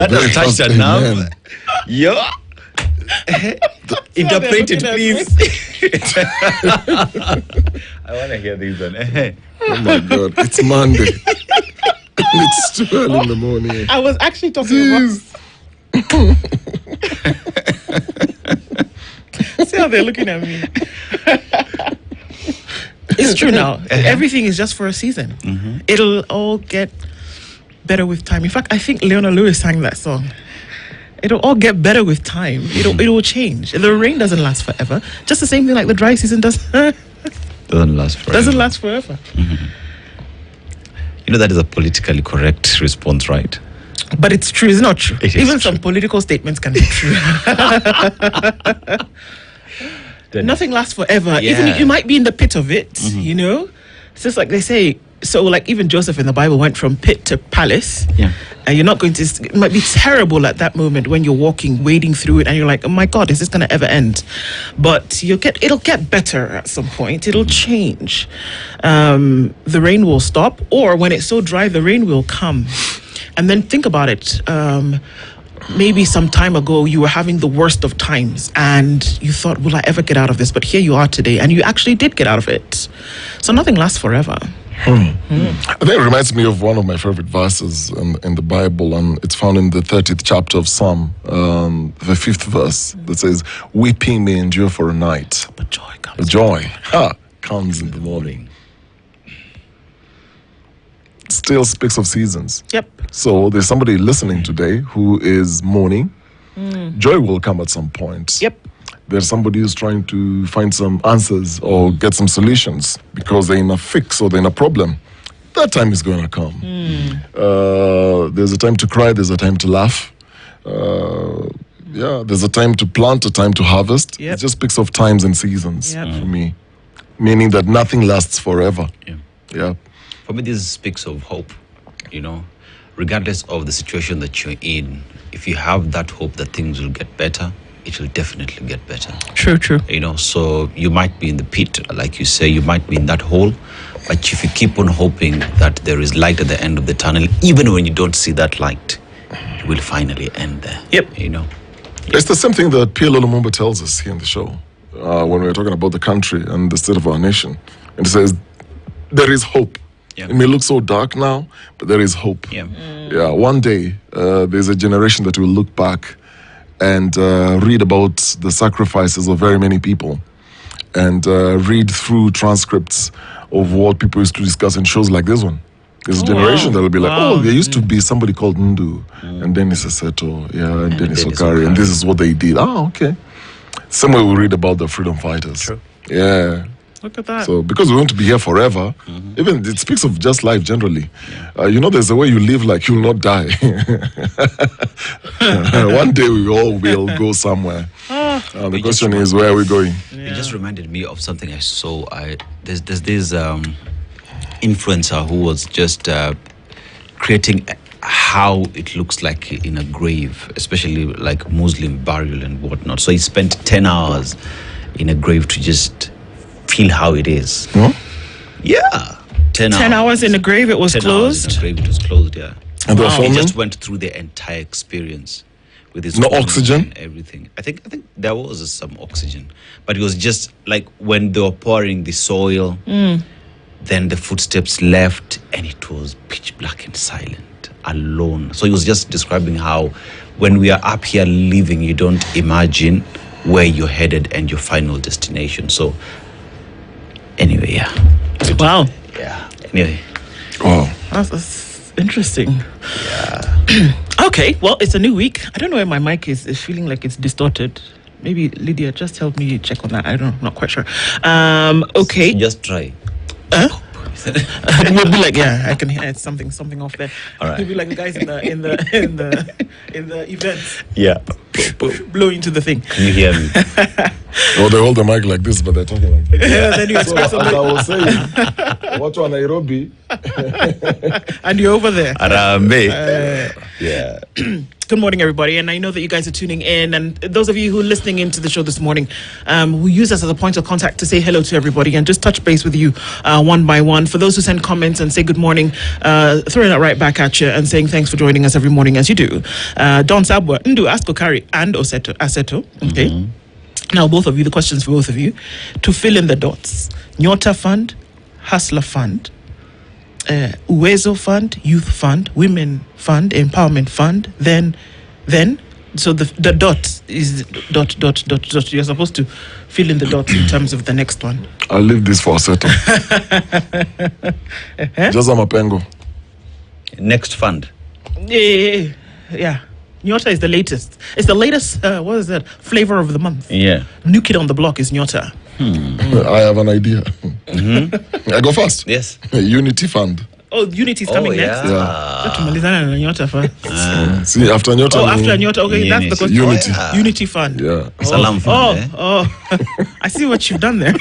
That has touched a nerve. Yo. Interpret it, please. I want to hear this one. Oh my God, it's Monday. It's too early in the morning. I was actually talking about... See how they're looking at me. It's true now. Everything is just for a season. Mm-hmm. It'll all get better with time. In fact, I think Leona Lewis sang that song. It'll all get better with time. It'll change. The rain doesn't last forever. Just the same thing like the dry season doesn't last forever. Doesn't last forever. Mm-hmm. You know that is a politically correct response, right? But it's true. It's not true. Even true. some political statements can be true. Nothing lasts forever. Yeah. Even you might be in the pit of it, you know? It's just like they say. So, like, even Joseph in the Bible went from pit to palace. Yeah. And you're not going to... It might be terrible at that moment when you're walking, wading through it, and you're like, oh my God, is this going to ever end? But it'll get better at some point. It'll change. The rain will stop. Or when it's so dry, the rain will come. And then think about it. Maybe some time ago, you were having the worst of times and you thought, will I ever get out of this? But here you are today, and you actually did get out of it. So nothing lasts forever. I think it reminds me of one of my favorite verses in the Bible, and it's found in the 30th chapter of Psalm, the 5th verse, that says, weeping may endure for a night, But joy comes. but joy comes in the morning. Still speaks of seasons. Yep. So there's somebody listening today who is mourning. Joy will come at some point. Yep. There's somebody who's trying to find some answers or get some solutions because they're in a fix or they're in a problem. That time is going to come. There's a time to cry. There's a time to laugh. There's a time to plant, a time to harvest. Yep. It just speaks of times and seasons for me, meaning that nothing lasts forever. Yeah. For me, this speaks of hope, you know. Regardless of the situation that you're in, if you have that hope that things will get better, it will definitely get better. True. You know, so you might be in the pit, like you say, you might be in that hole, but if you keep on hoping that there is light at the end of the tunnel, even when you don't see that light, it will finally end there. Yep. You know. It's the same thing that Pierre Lumumba tells us here in the show when we're talking about the country and the state of our nation. And he says, there is hope. Yeah. It may look so dark now, but there is hope. Yeah. One day, there's a generation that will look back and read about the sacrifices of very many people and read through transcripts of what people used to discuss in shows like this one. There's a generation that will be like, there used to be somebody called Ndu and Dennis Aseto, and Dennis Okari, and this is what they did. Okay. Somewhere we read about the freedom fighters. True. Yeah. Look at that. So, because we want to be here forever, even it speaks of just life generally. There's a way you live like you'll not die. One day we all will go somewhere. The question is, where are we going? It just reminded me of something I saw. There's this influencer who was just creating how it looks like in a grave, especially like Muslim burial and whatnot. So he spent 10 hours in a grave to just feel how it is. Huh? Yeah. 10 hours in the grave, it was 10 closed? hours in the grave, it was closed, yeah. And they were He filming? just went through the entire experience with his No phone oxygen? and everything. I think there was some oxygen, but it was just like when they were pouring the soil, then the footsteps left and it was pitch black and silent, alone. So he was just describing how when we are up here living, you don't imagine where you're headed and your final destination. So anyway, yeah. Wow. Yeah. Anyway. Wow. That's interesting. Yeah. Okay, well, it's a new week. I don't know why my mic is feeling like it's distorted. Maybe Lydia, just help me check on that. I don't know, not quite sure. Okay. Just try. We'll be like, yeah, I can hear it's something off there. All right. We'll be like the guys in the events Yeah. blowing into the thing. Can you hear me? Oh, they hold the mic like this, but they're talking like this. Then you So, express as I something, was saying, what one Nairobi? and you're over there. Arambe. Yeah. Good morning, everybody. And I know that you guys are tuning in. And those of you who are listening into the show this morning, we use us as a point of contact to say hello to everybody and just touch base with you one by one. For those who send comments and say good morning, throwing it right back at you and saying thanks for joining us every morning as you do. Don Sabwa, Ndu, Askokari, and Aseto. Okay. Now, both of you, the questions for both of you, to fill in the dots. Nyota Fund, Hustler Fund, Uwezo Fund, Youth Fund, Women Fund, Empowerment Fund, then, so the dot is dot. You're supposed to fill in the dots in terms of the next one. I'll leave this for a second. Just a mapengo. Next fund. Yeah. Nyota is the latest. It's the latest, what is that, flavor of the month. Yeah. New kid on the block is Nyota. I have an idea. I go first. Yes. Unity Fund. Oh, Unity is coming next. Yeah. Nyota first. See, after Nyota. Oh, after Nyota. Okay, that's the question. Unity. Unity Fund. Yeah. Salam Fund. I see what you've done there.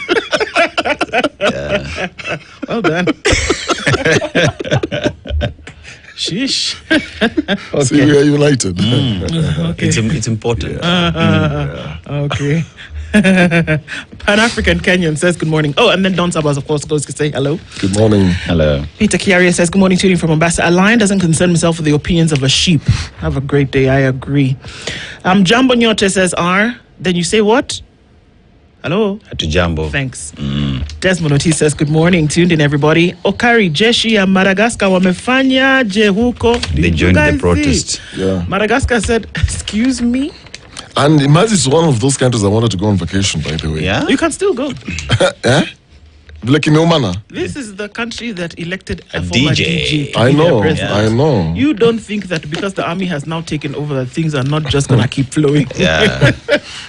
Well done. Sheesh. Okay. See, we are united. Okay. It's important. Okay. Pan-African Kenyan says good morning. Oh, and then Don Sabas, of course, goes to say hello. Good morning. Hello. Peter Kiaria says good morning, tuning from Mombasa. A lion doesn't concern himself with the opinions of a sheep. Have a great day. I agree. Jambo Nyote says R. Then you say what? Hello. To Jambo. Thanks. Desmond Otis says good morning, tuned in everybody. Okari jeshi ya Madagascar wamefanya je huko. They joined the protest. Yeah. Madagascar said, excuse me. And imagine it's one of those countries I wanted to go on vacation, by the way. Yeah. You can still go. Eh? Like in Omana. This is the country that elected A a former DJ. DJ. to I be their know. president. I know. You don't think that because the army has now taken over, that things are not just gonna keep flowing. Yeah.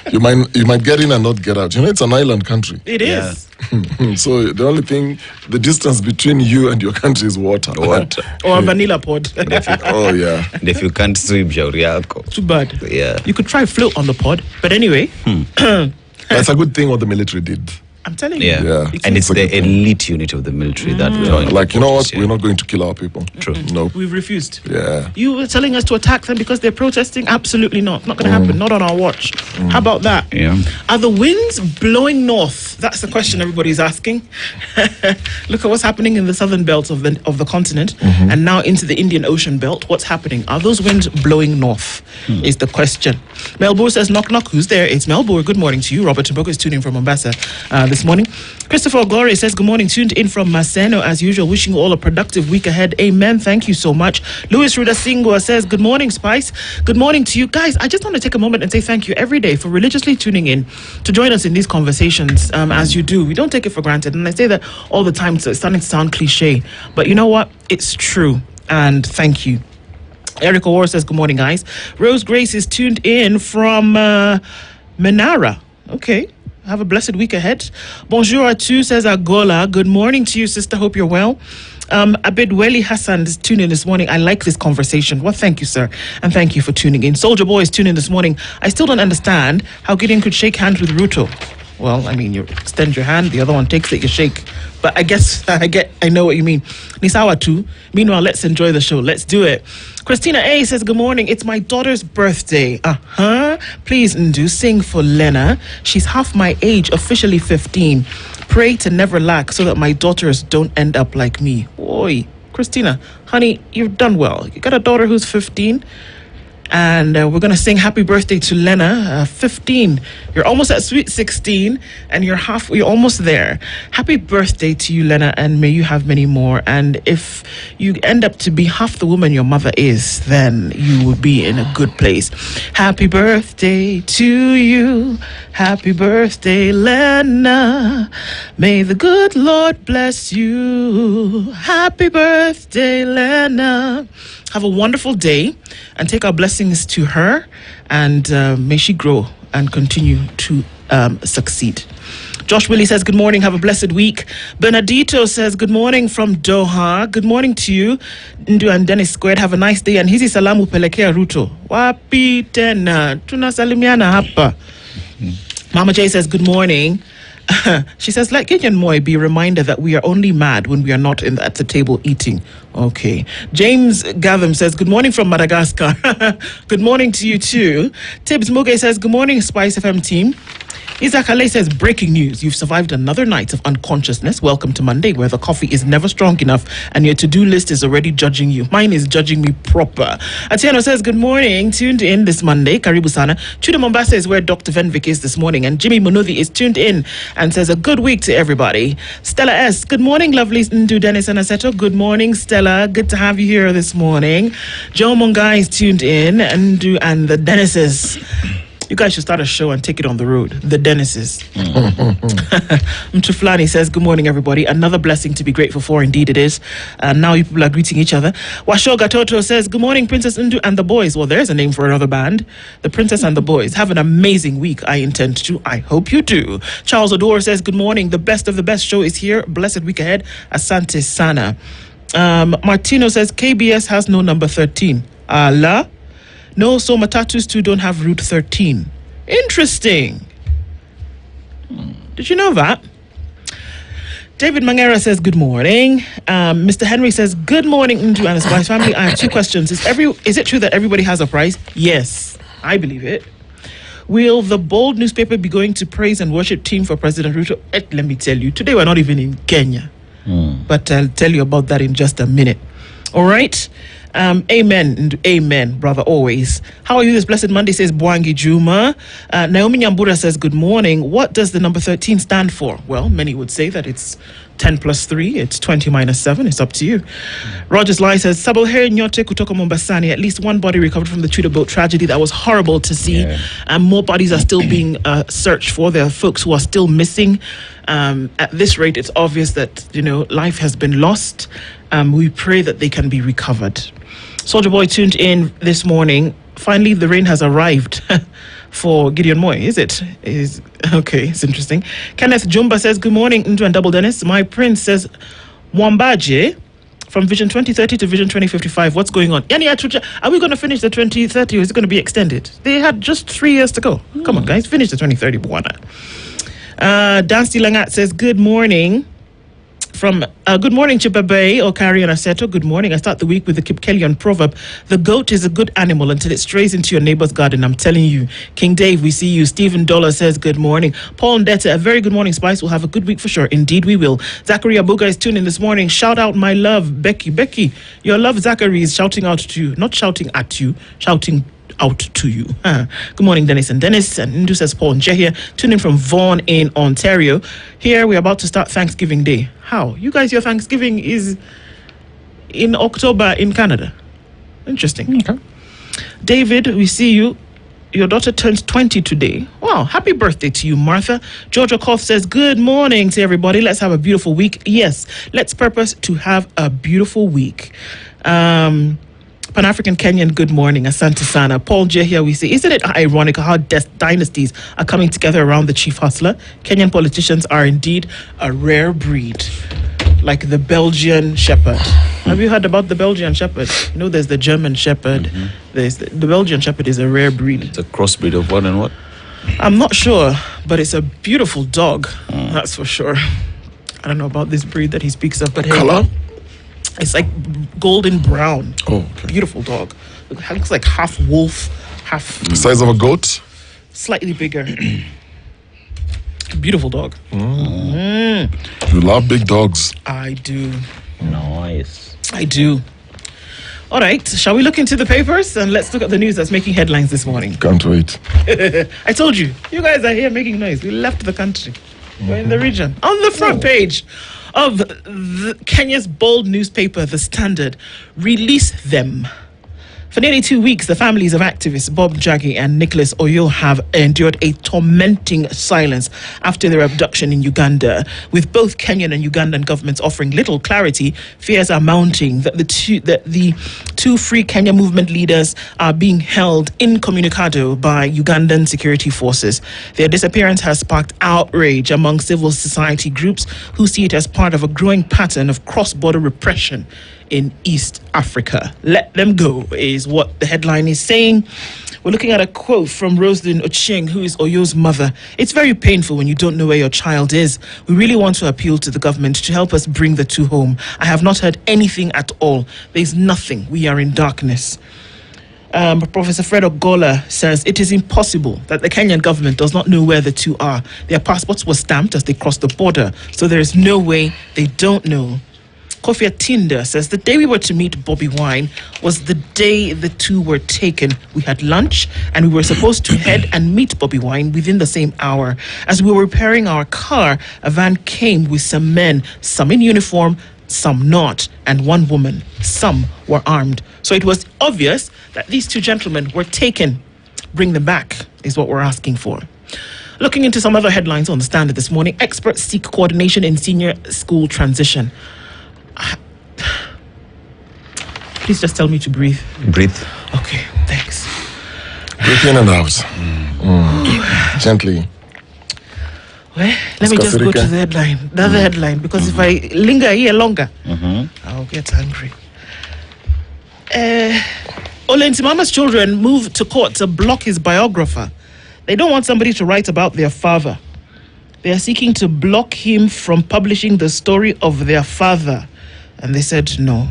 You might get in and not get out. You know, it's an island country. It is. So the only thing, the distance between you and your country is water. What? Or a vanilla pod. Oh, yeah. And if you can't swim, shauri yako. Too bad. Yeah. You could try float on the pod, but anyway, That's a good thing what the military did. I'm telling you. Yeah. Yeah. And it's a the good thing. elite unit of the military that joined. Like, you know what? Yeah. We're not going to kill our people. True. No. We've refused. Yeah. You were telling us to attack them because they're protesting? Absolutely not. Not going to happen. Not on our watch. How about that? Yeah. Are the winds blowing north? That's the question everybody's asking. Look at what's happening in the southern belt of the continent and now into the Indian Ocean belt. What's happening? Are those winds blowing north? Is the question. Melbourne says, knock, knock. Who's there? It's Melbourne. Good morning to you. Robert Mboko is tuning from Mombasa this morning. Christopher Glory says, good morning. Tuned in from Maseno as usual. Wishing you all a productive week ahead. Amen. Thank you so much. Louis Rudasingwa says, good morning, Spice. Good morning to you guys. I just want to take a moment and say thank you every day for religiously tuning in to join us in these conversations as you do. We don't take it for granted. And I say that all the time, so it's starting to sound cliche. But you know what? It's true. And thank you. Eric O'War says, good morning, guys. Rose Grace is tuned in from Menara. Okay. Have a blessed week ahead. Bonjour à tous, says Agola. Good morning to you, sister. Hope you're well. Abedweli Hassan is tuning in this morning. I like this conversation. Well, thank you, sir. And thank you for tuning in. Soldier Boy is tuning in this morning. I still don't understand how Gideon could shake hands with Ruto. Well, I mean, you extend your hand, the other one takes it, you shake. But I guess I know what you mean. Nisawa too. Meanwhile, let's enjoy the show. Let's do it. Christina A says, good morning. It's my daughter's birthday. Please, Ndu, sing for Lena. She's half my age, officially 15. Pray to never lack so that my daughters don't end up like me. Oi, Christina, honey, you've done well. You got a daughter who's 15. And we're going to sing happy birthday to Lena, 15. You're almost at sweet 16 and you're almost there. Happy birthday to you, Lena, and may you have many more. And if you end up to be half the woman your mother is, then you will be in a good place. Happy birthday to you. Happy birthday, Lena. May the good Lord bless you. Happy birthday, Lena. Have a wonderful day and take our blessings to her, and may she grow and continue to succeed. Josh Willie says, good morning, have a blessed week. Benedito says, good morning from Doha. Good morning to you. Ndu and Dennis Squared, have a nice day. And hizi salamu pelekea Ruto. Wapi tena? Tunasalimiana hapa. Mama J says, good morning. She says, let Kenyan Moy be a reminder that we are only mad when we are not at the table eating. Okay. James Gatham says, good morning from Madagascar. Good morning to you too. Tibbs Muge says, good morning, Spice FM team. Isaac Ale says, breaking news. You've survived another night of unconsciousness. Welcome to Monday, where the coffee is never strong enough and your to-do list is already judging you. Mine is judging me proper. Atiano says, good morning. Tuned in this Monday. Karibu Sana. Chuda Mombasa is where Dr. Venvik is this morning. And Jimmy Munuthi is tuned in and says, a good week to everybody. Stella S. Good morning, lovely Ndu Dennis and Aseto. Good morning, Stella. Good to have you here this morning. Joe Mongai is tuned in. Ndu and the Dennises. You guys should start a show and take it on the road. The Dennises. Mchuflani says, good morning, everybody. Another blessing to be grateful for. Indeed, it is. Now you people are greeting each other. Washoga Toto says, good morning, Princess Ndu and the boys. Well, there's a name for another band. The Princess and the Boys. Have an amazing week. I intend to. I hope you do. Charles Odor says, good morning. The best of the best show is here. Blessed week ahead. Asante Sana. Martino says, KBS has no number 13. Allah. No, so Matatus too don't have route 13. Interesting. Did you know that? David Mangera says, good morning. Mr. Henry says, good morning, Ndu and the Spice family. I have two questions. Is it true that everybody has a prize? Yes, I believe it. Will the Bold newspaper be going to praise and worship team for President Ruto? Let me tell you, today we're not even in Kenya. But I'll tell you about that in just a minute. All right? Amen and amen, brother, always. How are you this blessed Monday, says Mwangi Juma. Naomi Nyambura says, good morning. What does the number 13 stand for? Well, many would say that it's 10 plus 3, it's 20 minus 7. It's up to you. Rogers Lai says, Sabolhere Nyote Kutoka Mombasani. At least one body recovered from the Tudor boat tragedy. That was horrible to see. And more bodies are still being searched for. There are folks who are still missing. At this rate, it's obvious that, life has been lost. We pray that they can be recovered. Soldier Boy tuned in this morning. Finally, the rain has arrived for Gideon Moy, is it? Okay, it's interesting. Kenneth Jumba says, good morning, Ndu and Double Dennis. My prince says, Mwambaje, from Vision 2030 to Vision 2055, what's going on? Are we going to finish the 2030 or is it going to be extended? They had just 3 years to go. Come on, guys, finish the 2030. Dan Stilangat says, good morning. From good morning, Chibabe, Okari and Aseto. Good morning. I start the week with the Kipkelian proverb. The goat is a good animal until it strays into your neighbor's garden. I'm telling you. King Dave, we see you. Stephen Dollar says good morning. Paul Ndeta, a very good morning, Spice. We'll have a good week for sure. Indeed, we will. Zachary Abuga is tuned in this morning. Shout out my love, Becky. Becky, your love, Zachary, is shouting out to you. Not shouting at you, shouting out to you. Good morning, Dennis and Dennis. And Ndu says Paul and Jay here, tuning from Vaughan in Ontario. Here we're about to start Thanksgiving Day. How? You guys, your Thanksgiving is in October in Canada. Interesting. Okay. David, we see you. Your daughter turns 20 today. Wow, happy birthday to you, Martha. Georgia Koff says, good morning to everybody. Let's have a beautiful week. Yes, let's purpose to have a beautiful week. Pan-African Kenyan, good morning. Asante Sana. Paul J here, we say, isn't it ironic how dynasties are coming together around the chief hustler? Kenyan politicians are indeed a rare breed, like the Belgian Shepherd. Have you heard about the Belgian Shepherd? There's the German Shepherd. There's the Belgian Shepherd is a rare breed. It's a crossbreed of what and what? I'm not sure, but it's a beautiful dog. That's for sure. I don't know about this breed that he speaks of, but hey, color? It's like golden brown. Oh, okay. Beautiful dog. It looks like half wolf, half... The size of a goat? Slightly bigger. Beautiful dog. You love big dogs. I do. Nice. I do. All right. Shall we look into the papers? And let's look at the news that's making headlines this morning. Can't wait. I told you. You guys are here making noise. We left the country. We're in the region. On the front page of Kenya's bold newspaper, The Standard, release them. For nearly 2 weeks, the families of activists Bob Jagi and Nicholas Oyo have endured a tormenting silence after their abduction in Uganda. With both Kenyan and Ugandan governments offering little clarity, fears are mounting that the two Free Kenya movement leaders are being held incommunicado by Ugandan security forces. Their disappearance has sparked outrage among civil society groups who see it as part of a growing pattern of cross-border repression in East Africa. Let them go is what the headline is saying. We're looking at a quote from Rosalyn Ochieng, who is Oyo's mother. It's very painful when you don't know where your child is. We really want to appeal to the government to help us bring the two home. I have not heard anything at all. There's nothing. We are in darkness. Professor Fred Ogola says it is impossible that the Kenyan government does not know where the two are. Their passports were stamped as they crossed the border, so there is no way they don't know. Kofi Atinda says the day we were to meet Bobby Wine was the day the two were taken. We had lunch and we were supposed to head and meet Bobby Wine within the same hour. As we were repairing our car, a van came with some men, some in uniform, some not, and one woman. Some were armed. So it was obvious that these two gentlemen were taken. Bring them back is what we're asking for. Looking into some other headlines on the Standard this morning, experts seek coordination in senior school transition. Please just tell me to breathe. Breathe. Okay, thanks. Breathe in and out. Gently. Well, let me just go to the headline. The other headline, because if I linger here longer, I'll get angry. Olentimama's children moved to court to block his biographer. They don't want somebody to write about their father. They are seeking to block him from publishing the story of their father. And they said no.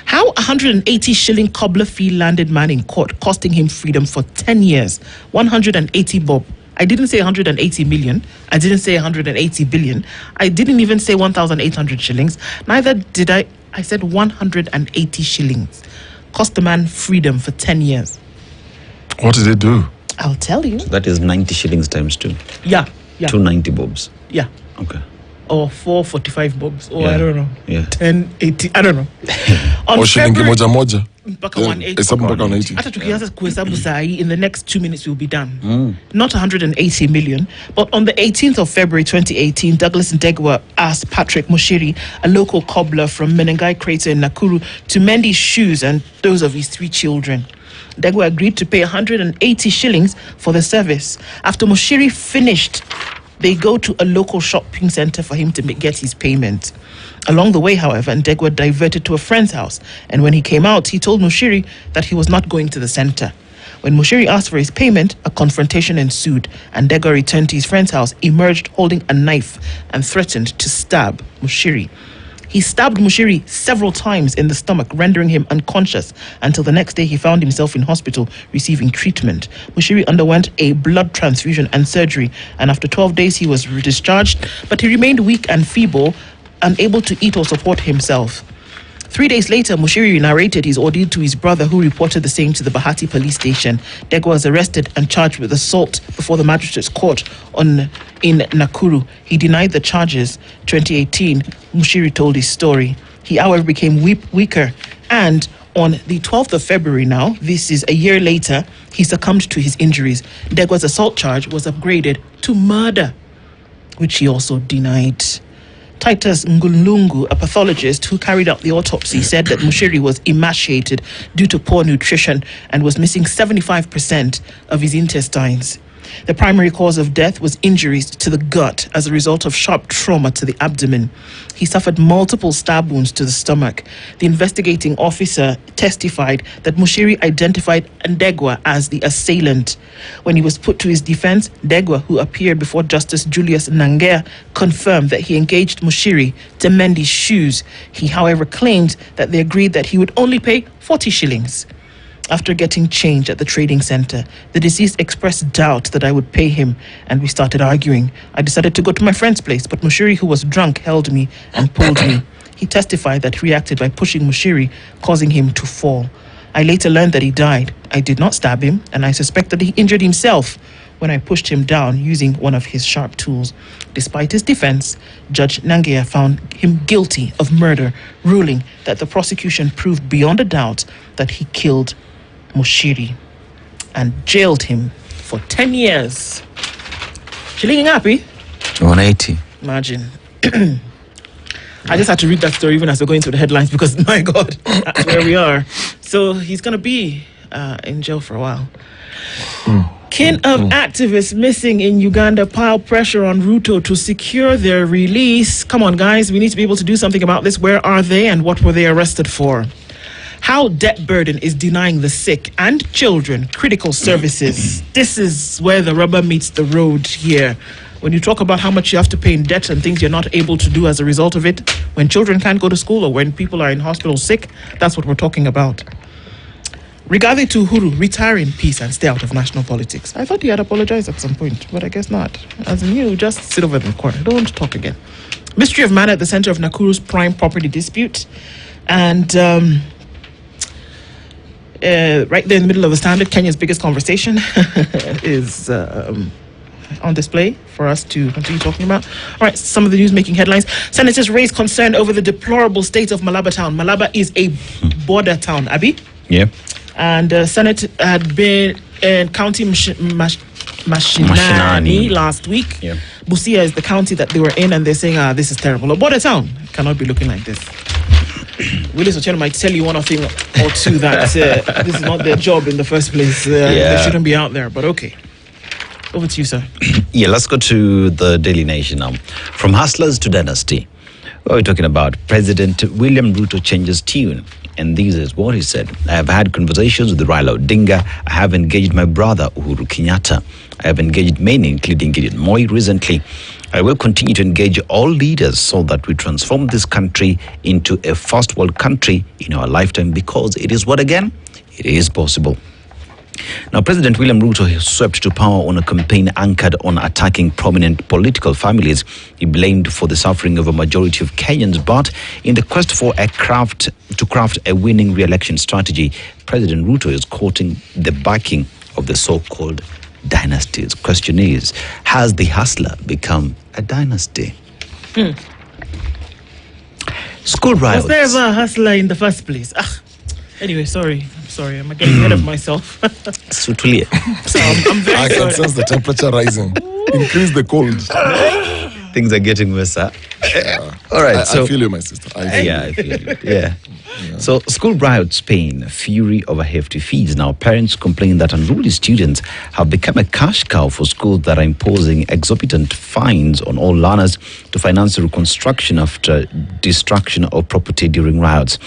How 180 shilling cobbler fee landed man in court, costing him freedom for 10 years. 180 bob. I didn't say 180 million. I didn't say 180 billion. I didn't even say 1,800 shillings. Neither did I. I said 180 shillings. Cost the man freedom for 10 years. What did they do? I'll tell you. So that is 90 shillings times 2. Yeah. 290 bobs. Yeah. Okay. Or 445 bobs. Or Yeah. I don't know. Yeah. 1080. I don't know. On Or shilingi moja moja. mpaka 180. Hesabu mpaka 180. Hata tukianza kuhesabu saa hii, in the next 2 minutes we'll be done. Not 180 million, but on the 18th of February 2018, Douglas Ndegwa asked Patrick Mushiri, a local cobbler from Menengai Crater in Nakuru, to mend his shoes and those of his 3 children. Ndegwa agreed to pay 180 shillings for the service. After Mushiri finished, they go to a local shopping center for him to get his payment. Along the way, however, Ndegwa diverted to a friend's house, and when he came out, he told Mushiri that he was not going to the center. When Mushiri asked for his payment, a confrontation ensued, and Ndegwa returned to his friend's house, emerged holding a knife, and threatened to stab Mushiri. He stabbed Mushiri several times in the stomach, rendering him unconscious until the next day he found himself in hospital receiving treatment. Mushiri underwent a blood transfusion and surgery, and after 12 days he was discharged, but he remained weak and feeble, unable to eat or support himself. 3 days later, Mushiri narrated his ordeal to his brother, who reported the same to the Bahati police station. Ndegwa was arrested and charged with assault before the magistrate's court in Nakuru. He denied the charges. 2018, Mushiri told his story. He, however, became weaker, and on the 12th of February now, this is a year later, he succumbed to his injuries. Ndegwa's assault charge was upgraded to murder, which he also denied. Titus Ngulungu, a pathologist who carried out the autopsy, said that Mushiri was emaciated due to poor nutrition and was missing 75% of his intestines. The primary cause of death was injuries to the gut as a result of sharp trauma to the abdomen. He suffered multiple stab wounds to the stomach. The investigating officer testified that Mushiri identified Ndegwa as the assailant. When he was put to his defense, Ndegwa, who appeared before Justice Julius Nangea, confirmed that he engaged Mushiri to mend his shoes. He, however, claimed that they agreed that he would only pay 40 shillings. After getting change at the trading center, the deceased expressed doubt that I would pay him, and we started arguing. I decided to go to my friend's place, but Mushiri, who was drunk, held me and pulled me. He testified that he reacted by pushing Mushiri, causing him to fall. I later learned that he died. I did not stab him, and I suspect that he injured himself when I pushed him down using one of his sharp tools. Despite his defense, Judge Nangea found him guilty of murder, ruling that the prosecution proved beyond a doubt that he killed Mushiri and jailed him for 10 years. Shilling happy? 180. Imagine. I just had to read that story even as we're going through the headlines because, my God, that's where we are. So he's going to be in jail for a while. Kin of activists missing in Uganda pile pressure on Ruto to secure their release. Come on, guys, we need to be able to do something about this. Where are they and what were they arrested for? how debt burden is denying the sick and children critical services. This is where the rubber meets the road here. When you talk about how much you have to pay in debt and things you're not able to do as a result of it, when children can't go to school or when people are in hospital sick, that's what we're talking about. Rigathi to Uhuru, retire in peace and stay out of national politics. I thought he had apologized at some point, but I guess not. As in, you just sit over in the corner. Don't talk again. Mystery of man at the center of Nakuru's prime property dispute. And right there in the middle of the Standard, Kenya's biggest conversation is on display for us to continue talking about. All right, some of the news-making headlines. Senators raise concern over the deplorable state of Malaba town. Malaba is a border town, Abi? Yeah. And Senate had been in County Mashinani last week. Yeah. Busia is the county that they were in, and they're saying, this is terrible. A border town cannot be looking like this. Willis Otieno might tell you one thing or two that this is not their job in the first place. They shouldn't be out there, but okay. Over to you, sir. Yeah, let's go to the Daily Nation now. From hustlers to dynasty. What are we talking about? President William Ruto changes tune. And this is what he said. I have had conversations with Raila Odinga. I have engaged my brother, Uhuru Kenyatta. I have engaged many, including Gideon Moi recently. I will continue to engage all leaders so that we transform this country into a first world country in our lifetime, because it is what again? It is possible. Now, President William Ruto swept to power on a campaign anchored on attacking prominent political families. He blamed for the suffering of a majority of Kenyans, but in the quest for craft a winning re-election strategy, President Ruto is courting the backing of the so-called dynasties. Question is, has the hustler become a dynasty? School riots. Was there ever a hustler in the first place? Anyway, sorry. I'm getting ahead of myself. So I'm very I can sense the temperature rising. Increase the cold. Things are getting worse. All right. I feel you, my sister. I feel you. Yeah. So school riots Spain, fury over hefty fees. Now parents complain that unruly students have become a cash cow for schools that are imposing exorbitant fines on all learners to finance the reconstruction after destruction of property during riots.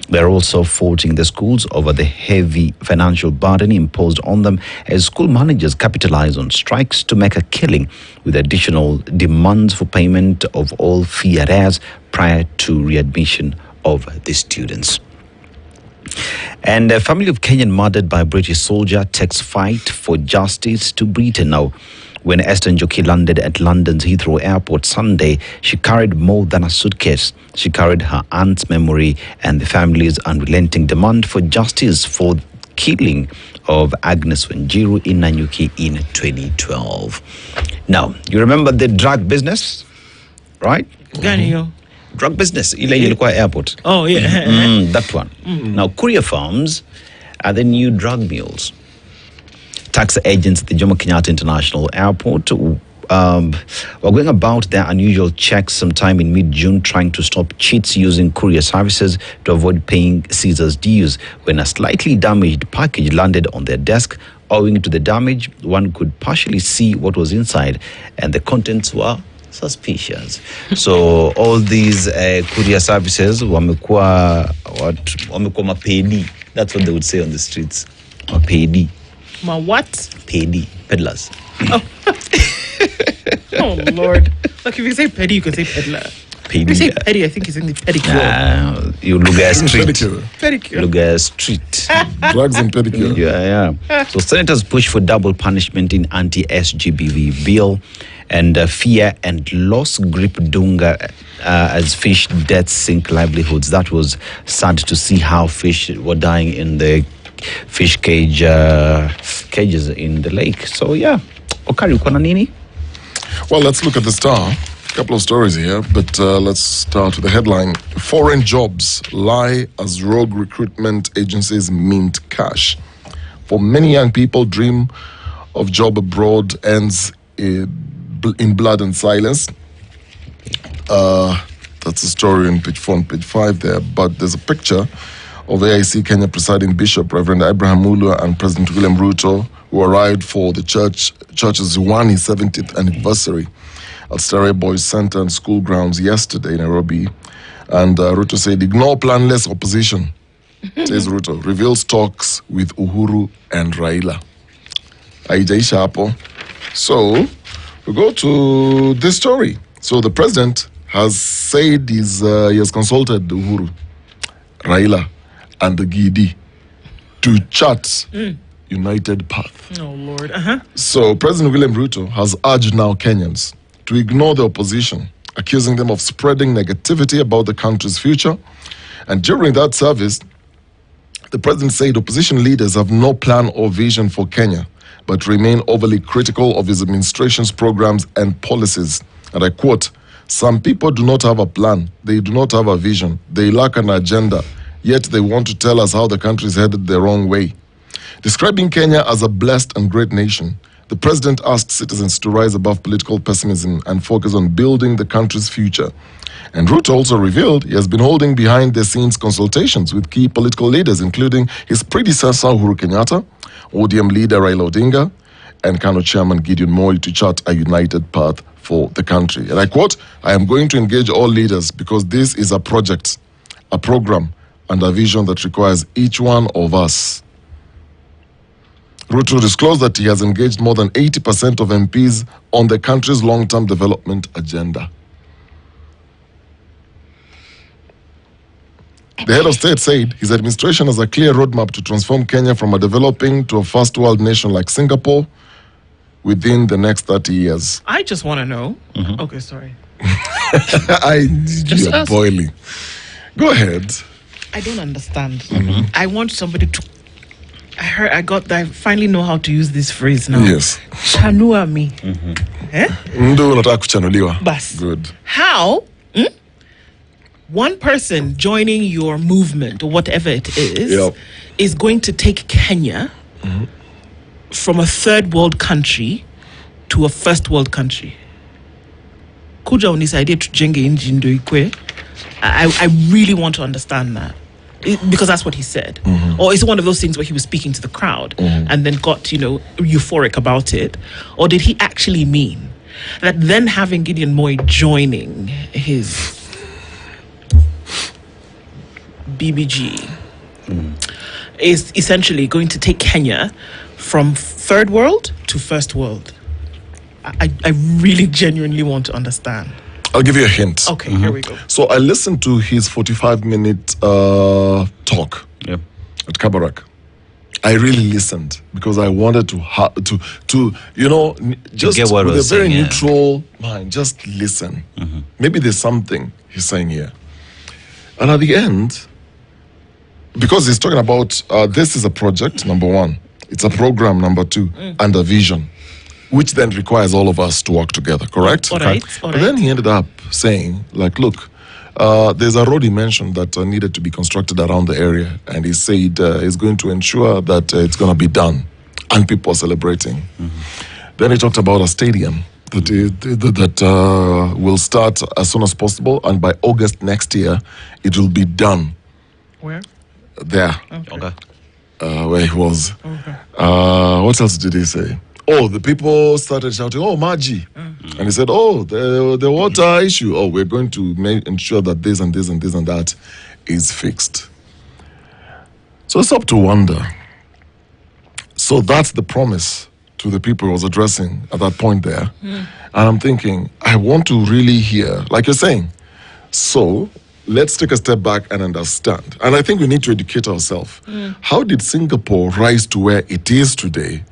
They're also faulting the schools over the heavy financial burden imposed on them as school managers capitalize on strikes to make a killing with additional demands for payment of all fee arrears prior to readmission of the students. And a family of Kenyan murdered by a British soldier takes fight for justice to Britain. Now, when Esther Njoki landed at London's Heathrow Airport Sunday, she carried more than a suitcase. She carried her aunt's memory and the family's unrelenting demand for justice for killing of Agnes Wanjiru in Nanyuki in 2012. Now, you remember the drug business, right? Drug business, ile ilikuwa airport. Oh, yeah. That one. Now, courier farms are the new drug mules. Tax agents at the Jomo Kenyatta International Airport were going about their unusual checks sometime in mid-June, trying to stop cheats using courier services to avoid paying Caesar's dues. When a slightly damaged package landed on their desk, owing to the damage, one could partially see what was inside, and the contents were suspicious. So all these courier services wamekuwa mapedi. That's what they would say on the streets. Mapedi. Ma what? Pedi. Peddlers. Oh. Oh, Lord. Like, if you say petty, you can say peddler. Pedi. If you say petty, I think it's in the pedicure. You look at street. Pedicure. Look at street. Drugs and pedicure. Yeah. So senators push for double punishment in anti-SGBV bill. And fear and loss grip Dunga as fish deaths sink livelihoods. That was sad to see how fish were dying in the fish cages in the lake. So yeah, Okari, uko na nini? Well, let's look at the Star. A couple of stories here, but let's start with the headline. Foreign jobs lie as rogue recruitment agencies mint cash. For many young people, dream of job abroad ends in blood and silence. That's a story in page 4 and page 5 there, but there's a picture of AIC Kenya presiding Bishop Reverend Abraham Mulwa and President William Ruto, who arrived for the church's 70th anniversary at Starehe Boys Center and school grounds yesterday in Nairobi. And Ruto said, ignore planless opposition. says Ruto, reveals talks with Uhuru and Raila. Haijaisha hapo. So, we go to this story. So, the president has said he has consulted Uhuru, Raila, and the Gidi to chart united path. Oh, Lord. So, President William Ruto has urged now Kenyans to ignore the opposition, accusing them of spreading negativity about the country's future. And during that service, the president said opposition leaders have no plan or vision for Kenya, but remain overly critical of his administration's programs and policies. And I quote, "Some people do not have a plan, they do not have a vision, they lack an agenda, yet they want to tell us how the country is headed the wrong way." Describing Kenya as a blessed and great nation, the president asked citizens to rise above political pessimism and focus on building the country's future. And Ruto also revealed he has been holding behind-the-scenes consultations with key political leaders, including his predecessor Uhuru Kenyatta, ODM leader Raila Odinga, and KANU chairman Gideon Moi to chart a united path for the country. And I quote, "I am going to engage all leaders because this is a project, a program, and a vision that requires each one of us." Ruto disclosed that he has engaged more than 80% of MPs on the country's long-term development agenda. The head of state said his administration has a clear roadmap to transform Kenya from a developing to a first world nation like Singapore within the next 30 years. I just want to know. Okay, sorry. You're ask. boiling. Go ahead. I don't understand. I want somebody to. I finally know how to use this phrase now. Yes. Chanua me. Ndio unataka kuchanuliwa. Bas. Good. How one person joining your movement or whatever it is is going to take Kenya from a third world country to a first world country. Kuja unisaidie tujenge inji ndio ikwe. I really want to understand that. Because that's what he said. Or is it one of those things where he was speaking to the crowd and then got, euphoric about it? Or did he actually mean that then having Gideon Moi joining his BBG is essentially going to take Kenya from third world to first world? I really genuinely want to understand. I'll give you a hint. Okay, here we go. So I listened to his 45-minute talk at Kabarak. I really listened because I wanted to just get what with a was very saying, neutral mind, just listen. Maybe there's something he's saying here. And at the end, because he's talking about this is a project, number one. It's a program, number two, and a vision, which then requires all of us to work together, correct? All right. But then he ended up saying, look, there's a road he mentioned that needed to be constructed around the area, and he said he's going to ensure that it's going to be done, and people are celebrating. Then he talked about a stadium that will start as soon as possible, and by August next year, it will be done. Where? There. Okay. Where he was. Okay. What else did he say? Oh, the people started shouting, "Oh, Maji." And he said, "Oh, the water issue. Oh, we're going to ensure that this and this and this and that is fixed." So it's up to wonder. So that's the promise to the people he was addressing at that point there. And I'm thinking, I want to really hear, like you're saying, so let's take a step back and understand. And I think we need to educate ourselves. How did Singapore rise to where it is today?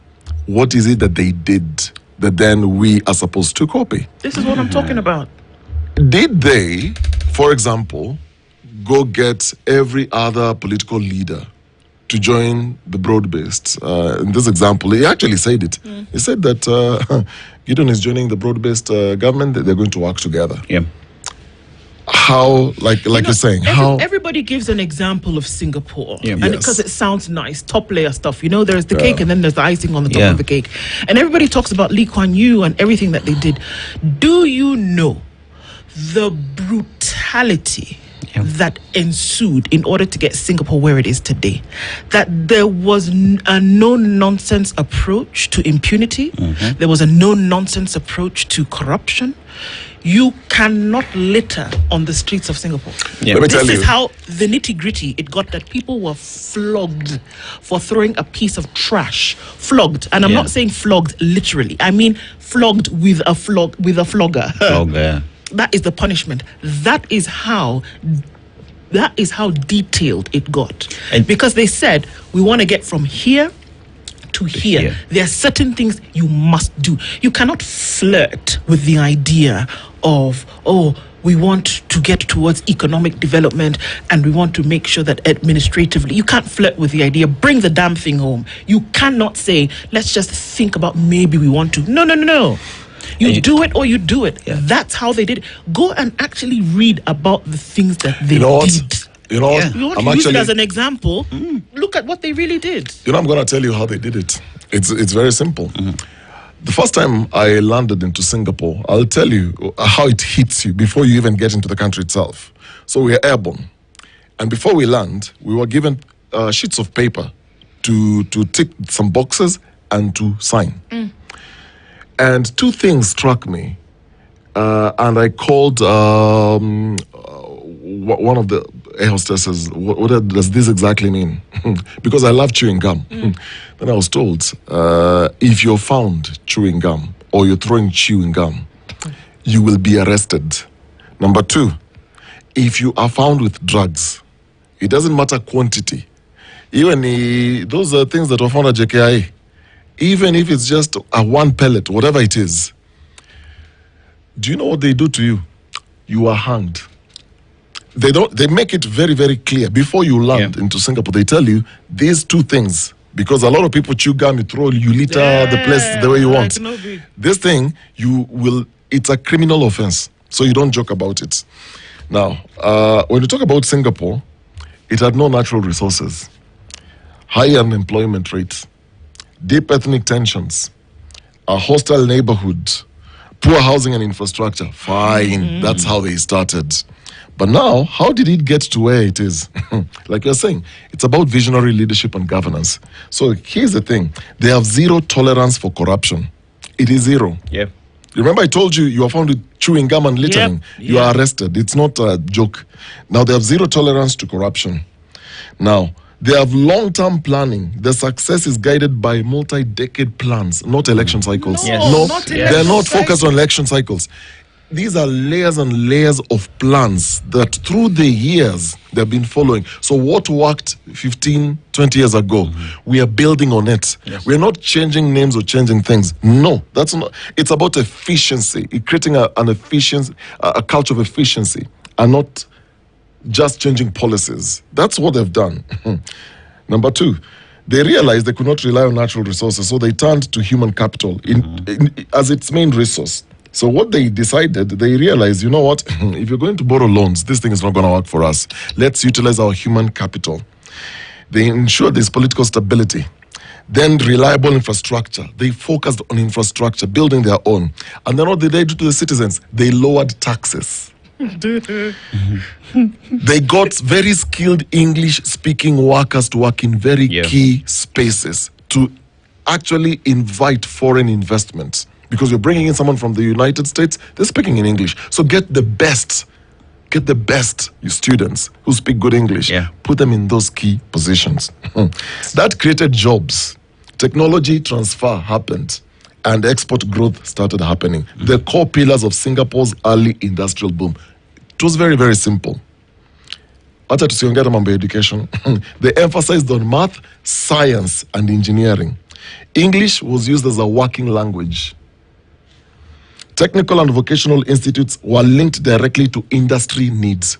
What is it that they did that then we are supposed to copy? This is what I'm talking about. Did they, for example, go get every other political leader to join the broad-based? In this example, he actually said it. He said that Gideon is joining the broad-based government, that they're going to work together. Yeah. How, you're saying, how... Everybody gives an example of Singapore. Yeah. And Yes. because it sounds nice, top layer stuff. There's the cake and then there's the icing on the top of the cake. And everybody talks about Lee Kuan Yew and everything that they did. Do you know the brutality that ensued in order to get Singapore where it is today? That there was a no-nonsense approach to impunity. There was a no-nonsense approach to corruption. You cannot litter on the streets of Singapore. Yeah. Let me This tell is you. how the nitty-gritty it got, that people were flogged for throwing a piece of trash. Flogged. And I'm Yeah. not saying flogged literally. I mean flogged with a flogger. Okay. That is the punishment. That is how detailed it got. And- because they said, we want to get from here to here. here. There are certain things you must do. You cannot flirt with the idea of, we want to get towards economic development and we want to make sure that administratively, you can't flirt with the idea. Bring the damn thing home. You cannot say, let's just think about maybe we want to. No. You do it or you do it. Yeah. That's how they did it. Go and actually read about the things that they You know what? did. You know what? Yeah. You want I'm to use it actually, as an example? Look at what they really did. you know, I'm going to tell you how they did it. It's very simple. The first time I landed into Singapore, I'll tell you how it hits you before you even get into the country itself. So we are airborne. And before we land, we were given sheets of paper to tick some boxes and to sign. And two things struck me. And I called one of the air hostesses, what does this exactly mean? Because I love chewing gum. Then I was told, if you're found chewing gum or you're throwing chewing gum, you will be arrested. Number two, if you are found with drugs, it doesn't matter quantity. Even those are things that were found at JKIA. Even if it's just a one pellet, whatever it is, do you know what they do to you? You are hanged. They make it very, very clear before you land into Singapore. They tell you these two things, because a lot of people chew gum, you litter the place the way you want. This thing, it's a criminal offense, so you don't joke about it. Now, when you talk about Singapore, it had no natural resources, high unemployment rates, deep ethnic tensions, a hostile neighborhood, poor housing and infrastructure. Fine, that's how they started. But now, how did it get to where it is? Like you're saying, it's about visionary leadership and governance. So here's the thing. They have zero tolerance for corruption. It is zero. Yep. Remember I told you are found with chewing gum and littering. Yep. You are arrested. It's not a joke. Now, they have zero tolerance to corruption. Now, they have long-term planning. The success is guided by multi-decade plans, not election cycles. No, Yes. not Yes. They're not election focused on election cycles. These are layers and layers of plans that through the years they've been following. So what worked 15, 20 years ago, we are building on it. Yes. We're not changing names or changing things. No, that's not. It's about efficiency, creating an efficiency, a culture of efficiency, and not just changing policies. That's what they've done. Number two, they realized they could not rely on natural resources, so they turned to human capital as its main resource. So what they decided, they realized, you know what, if you're going to borrow loans, this thing is not going to work for us. Let's utilize our human capital. They ensured there's political stability. Then reliable infrastructure. They focused on infrastructure, building their own. And then what did they do to the citizens? They lowered taxes. They got very skilled English-speaking workers to work in very key spaces to actually invite foreign investments. Because you're bringing in someone from the United States, they're speaking in English. So get the best, you students who speak good English. Yeah. Put them in those key positions. That created jobs. Technology transfer happened. And export growth started happening. The core pillars of Singapore's early industrial boom. It was very, very simple. Hata tusiongea mambo ya education. They emphasized on math, science, and engineering. English was used as a working language. Technical and vocational institutes were linked directly to industry needs.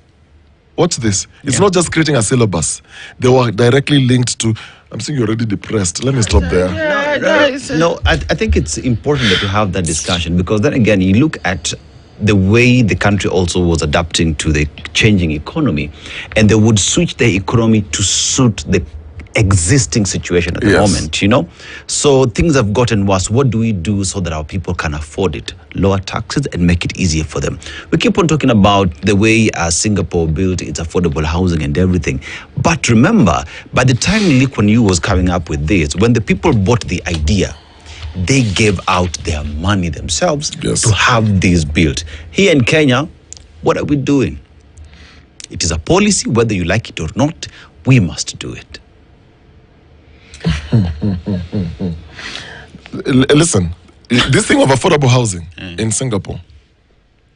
Watch this. It's not just creating a syllabus. They were directly linked to... I'm seeing you're already depressed. Let me stop there. No, I think it's important that we have that discussion, because then again, you look at the way the country also was adapting to the changing economy, and they would switch their economy to suit the existing situation at the moment, So things have gotten worse. What do we do so that our people can afford it? Lower taxes and make it easier for them. We keep on talking about the way Singapore built its affordable housing and everything. But remember, by the time Lee Kuan Yew was coming up with this, when the people bought the idea, they gave out their money themselves Yes. to have these built. Here in Kenya, what are we doing? It is a policy, whether you like it or not, we must do it. Listen, this thing of affordable housing in Singapore,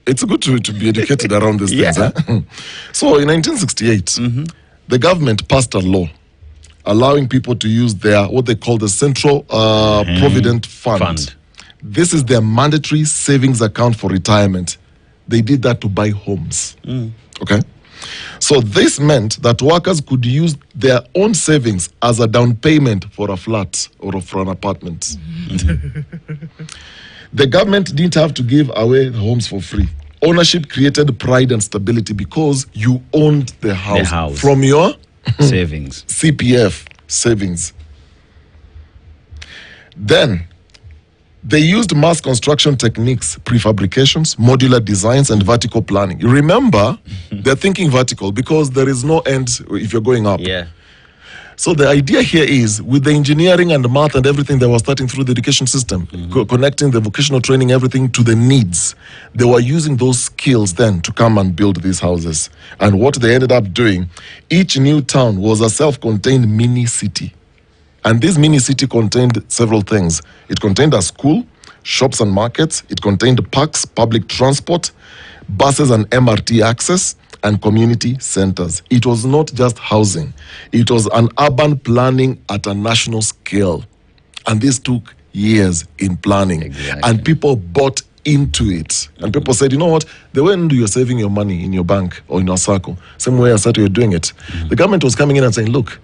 it's good to be educated around these things. Yeah. So in 1968, the government passed a law allowing people to use their, what they call the Central Provident Fund. This is their mandatory savings account for retirement. They did that to buy homes. Okay? So this meant that workers could use their own savings as a down payment for a flat or for an apartment. The government didn't have to give away the homes for free. Ownership created pride and stability because you owned the house, from your savings, CPF savings. Then they used mass construction techniques, prefabrications, modular designs, and vertical planning. You remember, they're thinking vertical because there is no end if you're going up. Yeah. So the idea here is, with the engineering and the math and everything that was starting through the education system, connecting the vocational training, everything to the needs, they were using those skills then to come and build these houses. And what they ended up doing, each new town was a self-contained mini city. And this mini city contained several things. It contained a school, shops and markets. It contained parks, public transport, buses and MRT access, and community centers. It was not just housing. It was an urban planning at a national scale. And this took years in planning. Exactly. And people bought into it. And people said, you know what? The way you're saving your money in your bank or in your circle, same way I said you're doing it. The government was coming in and saying, look,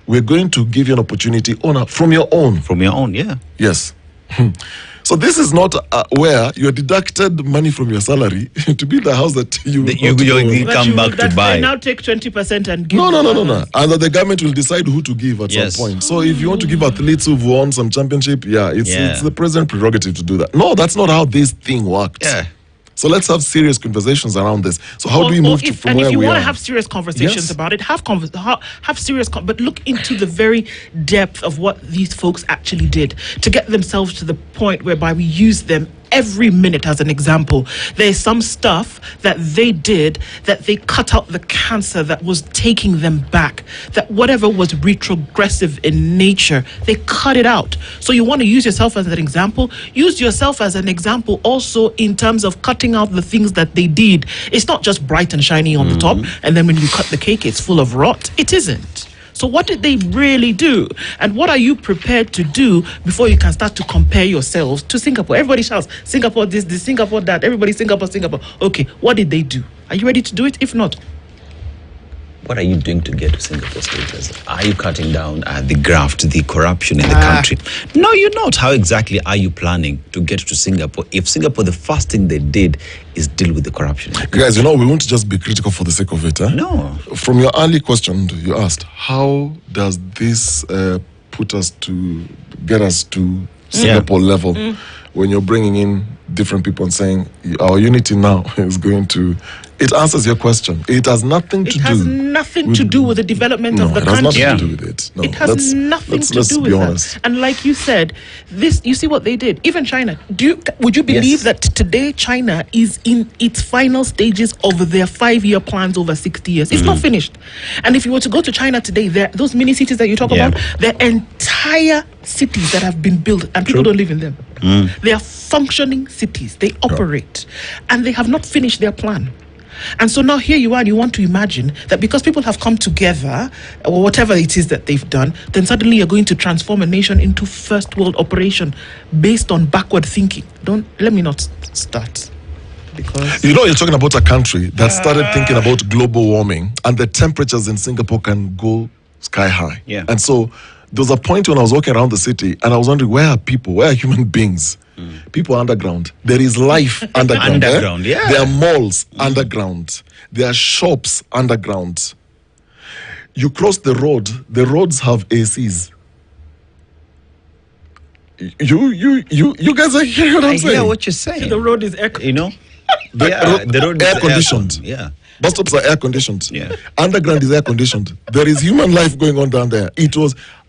we're going to give you an opportunity from your own. From your own, yeah. Yes. So this is not where you deducted money from your salary to build a house that you come back to buy. They now take 20% and give. No. And that the government will decide who to give at some point. So if you want to give athletes who've won some championship, it's the president's prerogative to do that. No, that's not how this thing works. Yeah. So let's have serious conversations around this. So how do we move from where we are? And if you want to have serious conversations about it, have serious, but look into the very depth of what these folks actually did to get themselves to the point whereby we use them every minute as an example. There's some stuff that they did that they cut out the cancer that was taking them back, that whatever was retrogressive in nature, they cut it out. So you want to use yourself as an example, use yourself as an example also in terms of cutting out the things that they did. It's not just bright and shiny on the top, and then when you cut the cake, it's full of rot. It isn't. So what did they really do? And what are you prepared to do before you can start to compare yourselves to Singapore? Everybody shouts, Singapore this, Singapore that. Everybody, Singapore. Okay, what did they do? Are you ready to do it? If not, what are you doing to get to Singapore status? Are you cutting down the graft, the corruption in the country? No, you're not. How exactly are you planning to get to Singapore? If Singapore, the first thing they did is deal with the corruption. Guys, we won't just be critical for the sake of it. No. From your early question, you asked, how does this get us to Singapore level when you're bringing in different people and saying our unity now is going to... It answers your question. It has nothing to do. It has nothing to do with the development of the country. It has nothing to do with it. No, it has nothing to do with that. And like you said, you see what they did. Even China. Would you believe that today China is in its final stages of their 5-year plans over 60 years? It's not finished. And if you were to go to China today, those mini cities that you talk about, they're entire cities that have been built and people don't live in them. They are functioning cities. They operate. And they have not finished their plan. And so now here you are, and you want to imagine that because people have come together, or whatever it is that they've done, then suddenly you're going to transform a nation into first world operation based on backward thinking. Let me not start. Because you're talking about a country that started thinking about global warming, and the temperatures in Singapore can go sky high. Yeah. And so there was a point when I was walking around the city, and I was wondering, where are people? Where are human beings? People are underground. There is life underground. Underground, yeah. There are malls underground. There are shops underground. You cross the road. The roads have ACs. You guys are hearing what I'm saying? I hear what you're saying. the road is air. The road air conditioned. Yeah. Bus stops are air conditioned. Yeah. Underground is air conditioned. There is human life going on down there.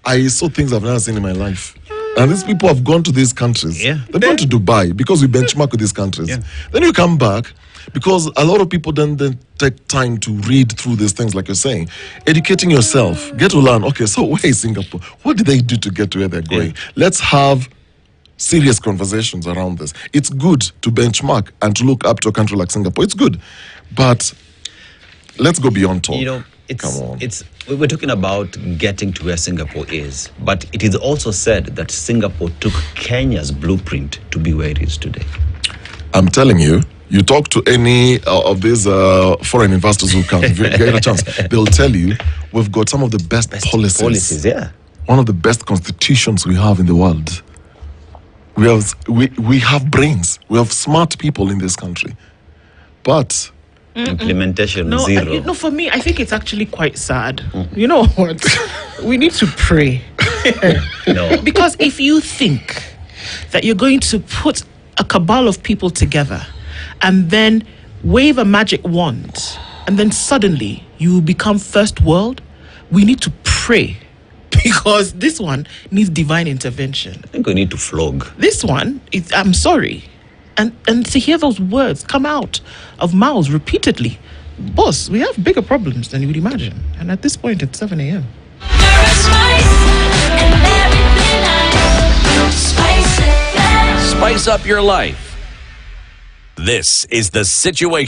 I saw things I've never seen in my life. And these people have gone to these countries. Yeah. They've gone to Dubai because we benchmark with these countries. Yeah. Then you come back because a lot of people then take time to read through these things, like you're saying. Educating yourself, get to learn, okay, so where is Singapore? What did they do to get to where they're going? Let's have serious conversations around this. It's good to benchmark and to look up to a country like Singapore. It's good. But let's go beyond talk. You know, Come on. we're talking about getting to where Singapore is, but it is also said that Singapore took Kenya's blueprint to be where it is today. I'm telling you, you talk to any of these foreign investors who come, if you get a chance, they'll tell you we've got some of the best policies. Yeah. One of the best constitutions we have in the world. We have brains. We have smart people in this country. But Implementation No, zero. for me, I think it's actually quite sad. You know what? We need to pray. No. Because if you think that you're going to put a cabal of people together and then wave a magic wand and then suddenly you become first world, we need to pray. Because this one needs divine intervention. I think we need to flog. This one, I'm sorry. And to hear those words come out of mouths repeatedly, boss, we have bigger problems than you would imagine. And at this point, it's 7 a.m. Spice up your life. This is The Situation